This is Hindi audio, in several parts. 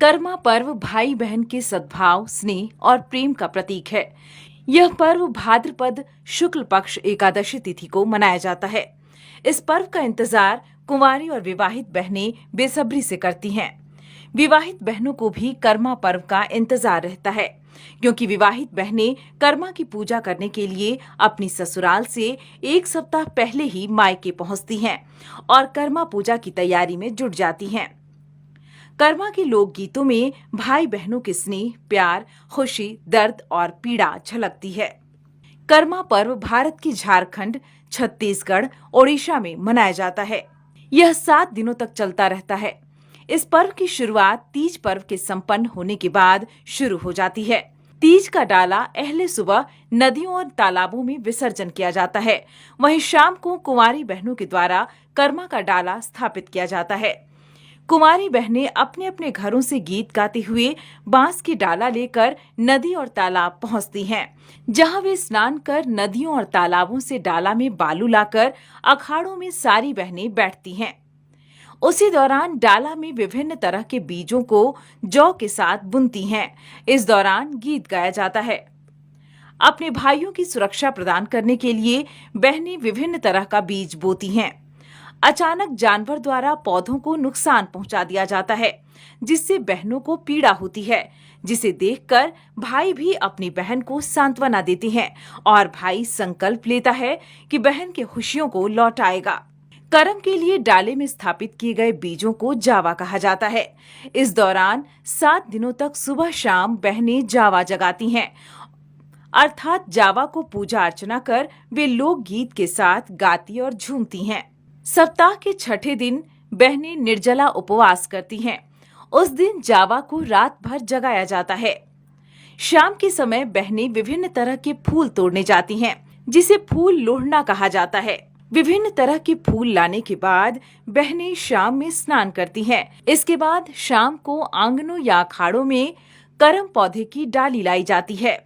कर्मा पर्व भाई बहन के सद्भाव, स्नेह और प्रेम का प्रतीक है। यह पर्व भाद्रपद शुक्ल पक्ष एकादशी तिथि को मनाया जाता है। इस पर्व का इंतजार कुंवारी और विवाहित बहनें बेसब्री से करती हैं। विवाहित बहनों को भी कर्मा पर्व का इंतजार रहता है, क्योंकि विवाहित बहनें कर्मा की पूजा करने के लिए अपनी ससुराल से एक सप्ताह पहले ही मायके पहुंचती हैं और कर्मा पूजा की तैयारी में जुट जाती हैं। कर्मा के लोकगीतों में भाई बहनों के स्नेह, प्यार, खुशी, दर्द और पीड़ा झलकती है। कर्मा पर्व भारत के झारखंड, छत्तीसगढ़, ओडिशा में मनाया जाता है। यह 7 दिनों तक चलता रहता है। इस पर्व की शुरुआत तीज पर्व के संपन्न होने के बाद शुरू हो जाती है। तीज का डाला अहले सुबह नदियों और तालाबों में विसर्जन किया जाता है। वहीं शाम को कुंवारी बहनों के द्वारा कर्मा का डाला स्थापित किया जाता है। कुंवारी बहनें अपने अपने घरों से गीत गाते हुए बांस की डाला लेकर नदी और तालाब पहुंचती हैं, जहां वे स्नान कर नदियों और तालाबों से डाला में बालू लाकर अखाड़ों में सारी बहनें बैठती हैं। उसी दौरान डाला में विभिन्न तरह के बीजों को जौ के साथ बुनती हैं। इस दौरान गीत गाया जाता है। अपने भाइयों की सुरक्षा प्रदान करने के लिए बहनें विभिन्न तरह का बीज बोती हैं। अचानक जानवर द्वारा पौधों को नुकसान पहुंचा दिया जाता है, जिससे बहनों को पीड़ा होती है, जिसे देखकर भाई भी अपनी बहन को सांत्वना देते हैं और भाई संकल्प लेता है कि बहन की खुशियों को लौटाएगा। कर्म के लिए डाले में स्थापित किए गए बीजों को जावा कहा जाता है। इस दौरान 7 दिनों तक सुबह शाम बहनें जावा जगाती हैं, अर्थात जावा को पूजा अर्चना कर वे लोक गीत के साथ गाती और झूमती हैं। सप्ताह के छठे दिन बहनें निर्जला उपवास करती हैं। उस दिन जावा को रात भर जगाया जाता है। शाम के समय बहनें विभिन्न तरह के फूल तोड़ने जाती हैं, जिसे फूल लोढ़ना कहा जाता है। विभिन्न तरह के फूल लाने के बाद बहनें शाम में स्नान करती हैं। इसके बाद शाम को आंगनों या अखाड़ों में करम पौधे की डाली लाई जाती है।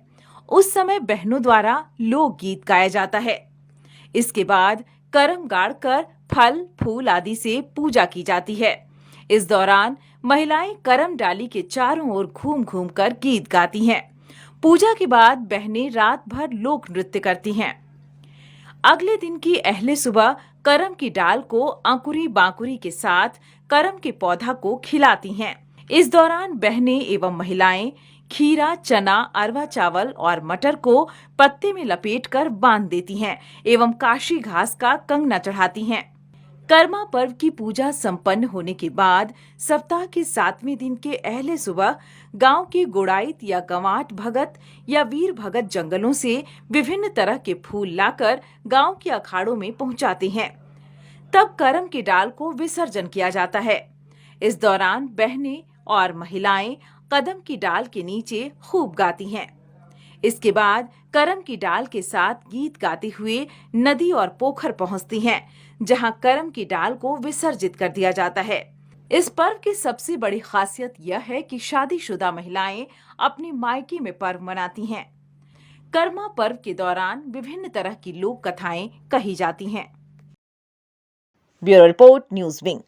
उस समय बहनों द्वारा लोक गीत गाया जाता है। इसके बाद करम गाड़कर फल, फूल आदि से पूजा की जाती है। इस दौरान महिलाएं करम डाली के चारों ओर घूम घूम कर गीत गाती हैं। पूजा के बाद बहनें रात भर लोक नृत्य करती हैं। अगले दिन की अहले सुबह करम की डाल को अंकुरी बांकुरी के साथ करम के पौधा को खिलाती हैं। इस दौरान बहनें एवं महिलाएं खीरा, चना, अरवा चावल और मटर को पत्ते में लपेटकर बांध देती हैं एवं काशी घास का कंगना चढ़ाती हैं। कर्मा पर्व की पूजा संपन्न होने के बाद सप्ताह के 7वें दिन के अहले सुबह गांव के गुड़ाइत या गंवाट भगत या वीर भगत जंगलों से विभिन्न तरह के फूल लाकर गांव के अखाड़ों में पहुंचाते हैं। तब करम के डाल को विसर्जन किया जाता है। इस दौरान बहनें और महिलाएं कदम की डाल के नीचे खूब गाती हैं। इसके बाद करम की डाल के साथ गीत गाते हुए नदी और पोखर पहुंचती हैं, जहां करम की डाल को विसर्जित कर दिया जाता है। इस पर्व की सबसे बड़ी खासियत यह है कि शादीशुदा महिलाएं अपने मायके में पर्व मनाती हैं। कर्मा पर्व के दौरान विभिन्न तरह की लोक कथाएं कही जाती हैं। Bureau report, news wing.